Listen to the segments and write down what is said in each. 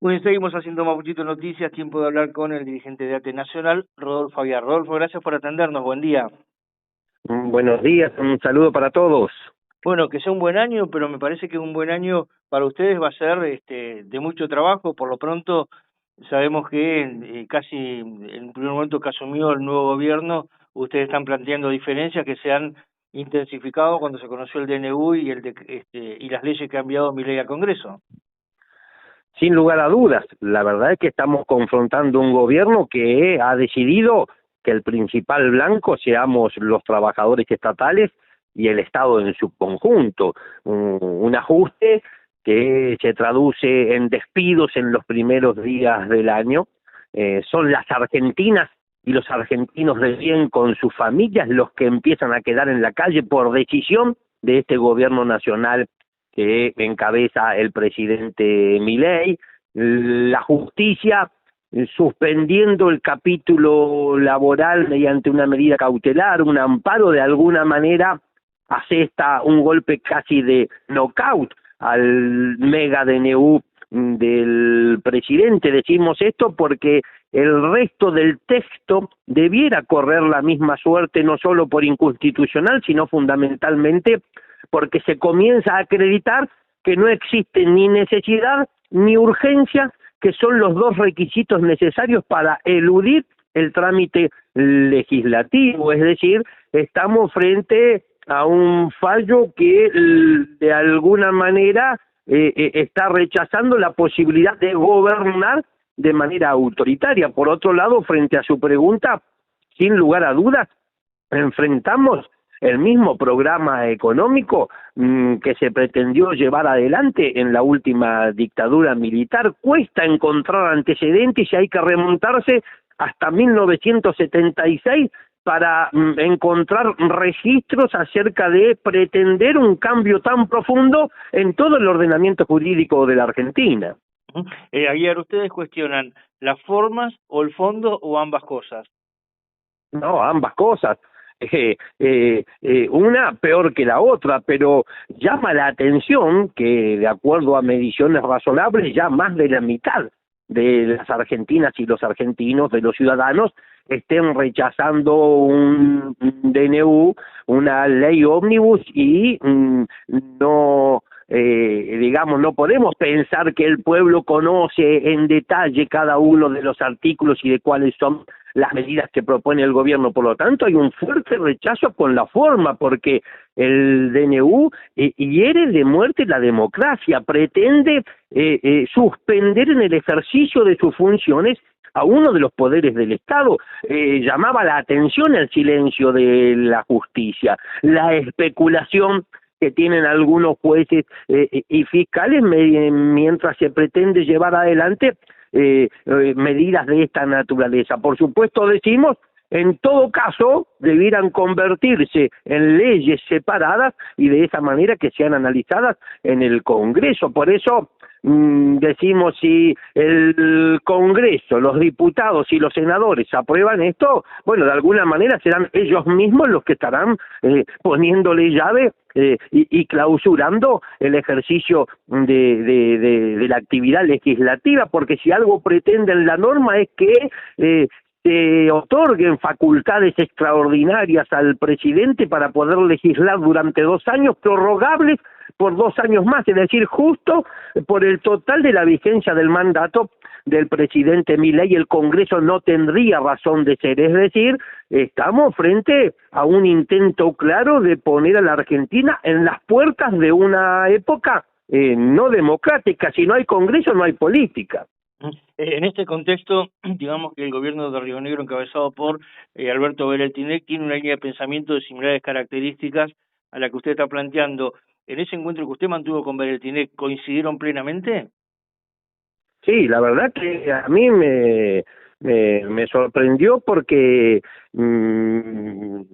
Bueno, seguimos haciendo Mapuchito Noticias, tiempo de hablar con el dirigente de ATE Nacional, Rodolfo Aguiar. Rodolfo, gracias por atendernos, buen día. Buenos días, un saludo para todos. Bueno, que sea un buen año, pero me parece que un buen año para ustedes va a ser de mucho trabajo. Por lo pronto, sabemos que casi en el primer momento que asumió el nuevo gobierno, ustedes están planteando diferencias que se han intensificado cuando se conoció el DNU y y las leyes que ha enviado Milei al Congreso. Sin lugar a dudas, la verdad es que estamos confrontando un gobierno que ha decidido que el principal blanco seamos los trabajadores estatales y el Estado en su conjunto. Un ajuste que se traduce en despidos en los primeros días del año. Son las argentinas y los argentinos de bien con sus familias los que empiezan a quedar en la calle por decisión de este gobierno nacional que encabeza el presidente Milei. La justicia suspendiendo el capítulo laboral mediante una medida cautelar, un amparo, de alguna manera asesta un golpe casi de knockout al mega DNU del presidente. Decimos esto porque el resto del texto debiera correr la misma suerte, no solo por inconstitucional, sino fundamentalmente porque se comienza a acreditar que no existe ni necesidad ni urgencia, que son los dos requisitos necesarios para eludir el trámite legislativo. Es decir, estamos frente a un fallo que de alguna manera está rechazando la posibilidad de gobernar de manera autoritaria. Por otro lado, frente a su pregunta, sin lugar a dudas, enfrentamos el mismo programa económico que se pretendió llevar adelante en la última dictadura militar. Cuesta encontrar antecedentes y hay que remontarse hasta 1976 para encontrar registros acerca de pretender un cambio tan profundo en todo el ordenamiento jurídico de la Argentina. Aguiar, ¿ustedes cuestionan las formas o el fondo o ambas cosas? No, ambas cosas. Una peor que la otra, pero llama la atención que, de acuerdo a mediciones razonables, ya más de la mitad de las argentinas y los argentinos, de los ciudadanos, estén rechazando un DNU, una ley ómnibus, y no no podemos pensar que el pueblo conoce en detalle cada uno de los artículos y de cuáles son las medidas que propone el gobierno. Por lo tanto, hay un fuerte rechazo con la forma, porque el DNU hiere de muerte la democracia, pretende suspender en el ejercicio de sus funciones a uno de los poderes del Estado. Llamaba la atención el silencio de la justicia, la especulación que tienen algunos jueces y fiscales mientras se pretende llevar adelante medidas de esta naturaleza. Por supuesto, decimos, en todo caso, debieran convertirse en leyes separadas y de esa manera que sean analizadas en el Congreso. Por eso decimos, si el Congreso, los diputados y los senadores aprueban esto, bueno, de alguna manera serán ellos mismos los que estarán poniéndole llave y clausurando el ejercicio de la actividad legislativa, porque si algo pretenden la norma es que se otorguen facultades extraordinarias al presidente para poder legislar durante 2 años, prorrogables por 2 años más, es decir, justo por el total de la vigencia del mandato del presidente Milei. El Congreso no tendría razón de ser, es decir, estamos frente a un intento claro de poner a la Argentina en las puertas de una época no democrática. Si no hay Congreso, no hay política. En este contexto, digamos que el gobierno de Río Negro, encabezado por Alberto Vélez Tinec, tiene una línea de pensamiento de similares características a la que usted está planteando. ¿En ese encuentro que usted mantuvo con Vélez Tinec, coincidieron plenamente? Sí, la verdad que a mí me sorprendió porque, mi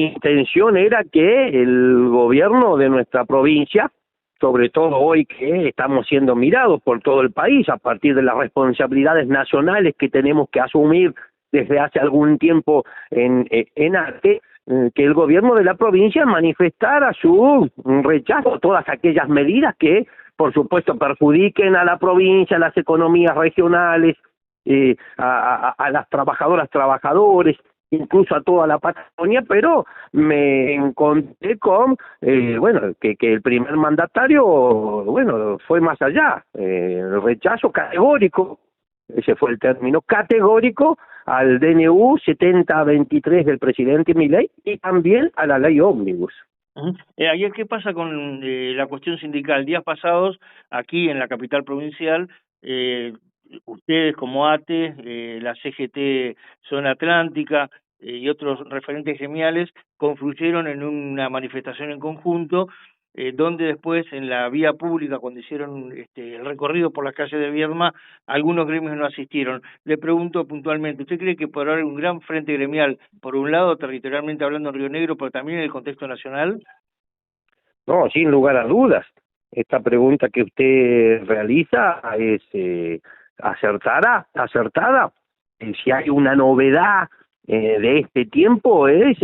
intención era que el gobierno de nuestra provincia, sobre todo hoy que estamos siendo mirados por todo el país a partir de las responsabilidades nacionales que tenemos que asumir desde hace algún tiempo en ATE, que el gobierno de la provincia manifestara su rechazo a todas aquellas medidas que por supuesto, perjudiquen a la provincia, a las economías regionales, a las trabajadoras, trabajadores, incluso a toda la Patagonia, pero me encontré con, bueno, que el primer mandatario, bueno, fue más allá, el rechazo categórico, ese fue el término, categórico al DNU 7023 del presidente Milei y también a la ley ómnibus. Ayer, ¿qué pasa con la cuestión sindical? Días pasados, aquí en la capital provincial, ustedes como ATE, la CGT Zona Atlántica y otros referentes gremiales confluyeron en una manifestación en conjunto, donde después en la vía pública, cuando hicieron el recorrido por las calles de Viedma, algunos gremios no asistieron. Le pregunto puntualmente, ¿usted cree que podrá haber un gran frente gremial, por un lado territorialmente hablando en Río Negro, pero también en el contexto nacional? No, sin lugar a dudas. Esta pregunta que usted realiza es acertada. Si hay una novedad de este tiempo es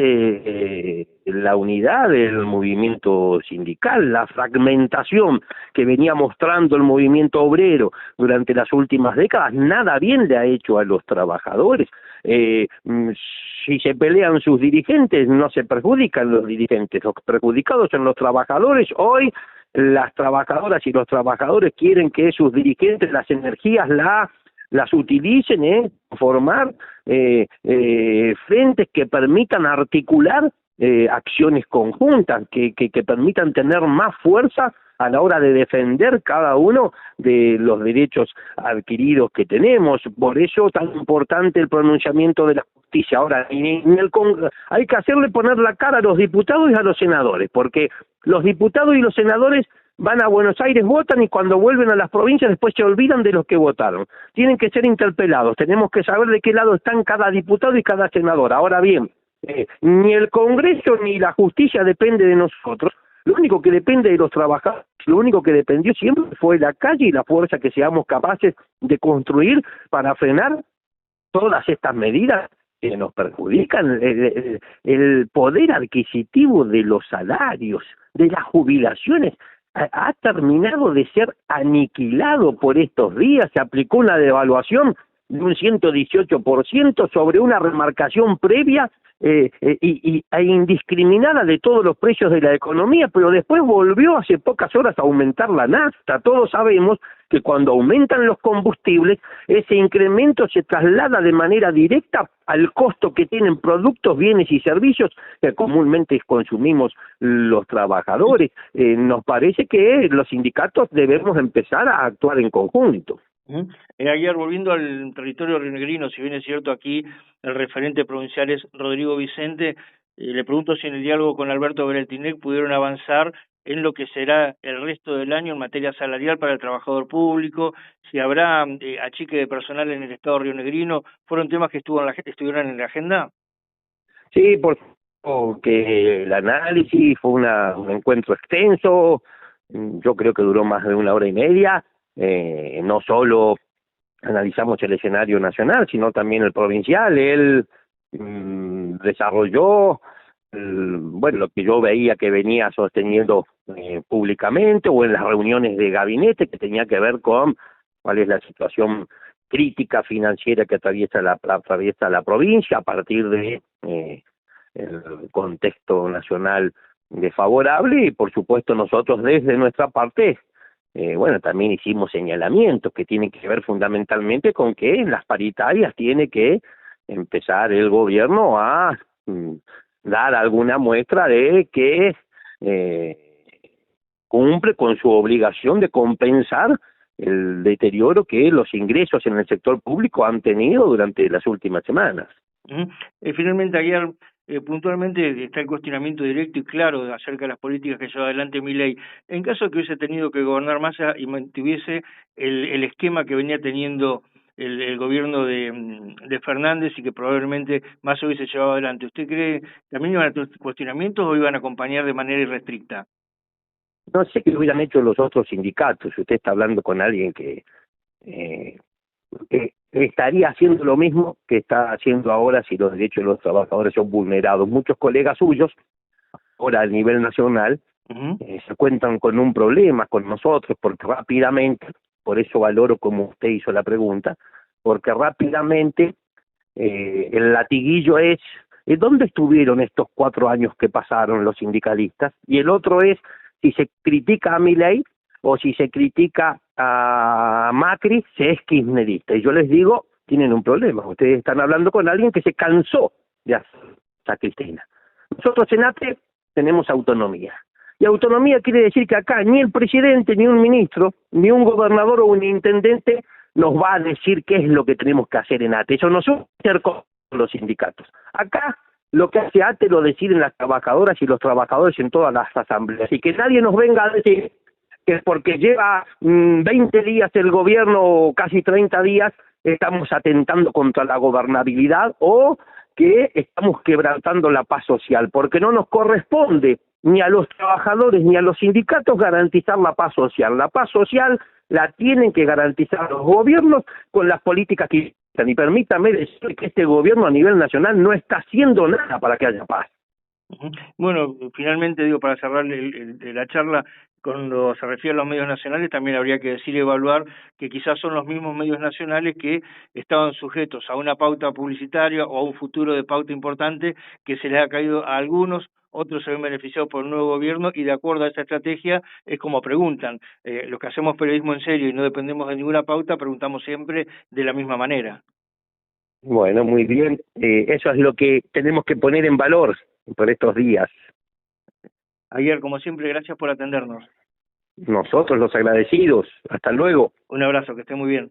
la unidad del movimiento sindical, la fragmentación que venía mostrando el movimiento obrero durante las últimas décadas, nada bien le ha hecho a los trabajadores. Si se pelean sus dirigentes, no se perjudican los dirigentes, los perjudicados son los trabajadores. Hoy las trabajadoras y los trabajadores quieren que sus dirigentes las energías las utilicen en formar frentes que permitan articular acciones conjuntas, que permitan tener más fuerza a la hora de defender cada uno de los derechos adquiridos que tenemos. Por eso tan importante el pronunciamiento de la justicia. Ahora, hay que hacerle poner la cara a los diputados y a los senadores, porque los diputados y los senadores van a Buenos Aires, votan y cuando vuelven a las provincias después se olvidan de los que votaron. Tienen que ser interpelados, tenemos que saber de qué lado están cada diputado y cada senador. Ahora bien, ni el Congreso ni la justicia depende de nosotros, lo único que depende de los trabajadores, lo único que dependió siempre fue la calle y la fuerza que seamos capaces de construir para frenar todas estas medidas que nos perjudican el poder adquisitivo de los salarios, de las jubilaciones. Ha terminado de ser aniquilado por estos días. Se aplicó una devaluación de un 118% sobre una remarcación previa e indiscriminada de todos los precios de la economía, pero después volvió hace pocas horas a aumentar la nafta. Todos sabemos que cuando aumentan los combustibles, ese incremento se traslada de manera directa al costo que tienen productos, bienes y servicios que comúnmente consumimos los trabajadores. Nos parece que los sindicatos debemos empezar a actuar en conjunto. Ayer, volviendo al territorio rionegrino, si bien es cierto aquí el referente provincial es Rodrigo Vicente, le pregunto si en el diálogo con Alberto Bereltinec pudieron avanzar en lo que será el resto del año en materia salarial para el trabajador público, si habrá achique de personal en el estado rionegrino. ¿Fueron temas que estuvieron en la agenda? Sí, por supuesto que el análisis fue un encuentro extenso, yo creo que duró más de 1 hora y media. No solo analizamos el escenario nacional, sino también el provincial. Él desarrolló bueno, lo que yo veía que venía sosteniendo públicamente o en las reuniones de gabinete, que tenía que ver con cuál es la situación crítica financiera que atraviesa la provincia a partir de el contexto nacional desfavorable, y por supuesto nosotros desde nuestra parte bueno, también hicimos señalamientos que tienen que ver fundamentalmente con que en las paritarias tiene que empezar el gobierno a dar alguna muestra de que cumple con su obligación de compensar el deterioro que los ingresos en el sector público han tenido durante las últimas semanas. Finalmente, ayer puntualmente está el cuestionamiento directo y claro acerca de las políticas que lleva adelante Milei. En caso de que hubiese tenido que gobernar Massa y mantuviese el esquema que venía teniendo el gobierno de Fernández y que probablemente Massa hubiese llevado adelante, ¿usted cree que también iban a tener cuestionamientos o iban a acompañar de manera irrestricta? No sé qué hubieran hecho los otros sindicatos. Usted está hablando con alguien que estaría haciendo lo mismo que está haciendo ahora si los derechos de los trabajadores son vulnerados. Muchos colegas suyos, ahora a nivel nacional, Ujú. Se cuentan con un problema con nosotros, porque rápidamente, por eso valoro como usted hizo la pregunta, porque rápidamente el latiguillo es, ¿dónde estuvieron estos 4 años que pasaron los sindicalistas? Y el otro es, si se critica a Milei o si se critica a Macri, se es kirchnerista. Y yo les digo, tienen un problema. Ustedes están hablando con alguien que se cansó de hacer a Cristina. Nosotros en ATE tenemos autonomía. Y autonomía quiere decir que acá ni el presidente, ni un ministro, ni un gobernador o un intendente nos va a decir qué es lo que tenemos que hacer en ATE. Eso no suele ser con los sindicatos. Acá lo que hace ATE lo deciden las trabajadoras y los trabajadores en todas las asambleas. Y que nadie nos venga a decir que porque lleva 20 días el gobierno o casi 30 días estamos atentando contra la gobernabilidad o que estamos quebrantando la paz social, porque no nos corresponde ni a los trabajadores ni a los sindicatos garantizar la paz social. La paz social la tienen que garantizar los gobiernos con las políticas que y permítame decir que este gobierno a nivel nacional no está haciendo nada para que haya paz. Ujú. Bueno, finalmente digo, para cerrar la charla, cuando se refiere a los medios nacionales, también habría que decir y evaluar que quizás son los mismos medios nacionales que estaban sujetos a una pauta publicitaria o a un futuro de pauta importante que se les ha caído a algunos, otros se ven beneficiados por el nuevo gobierno y de acuerdo a esa estrategia es como preguntan. Los que hacemos periodismo en serio y no dependemos de ninguna pauta, preguntamos siempre de la misma manera. Bueno, muy bien. Eso es lo que tenemos que poner en valor por estos días. Ayer, como siempre, gracias por atendernos. Nosotros los agradecidos. Hasta luego. Un abrazo, que esté muy bien.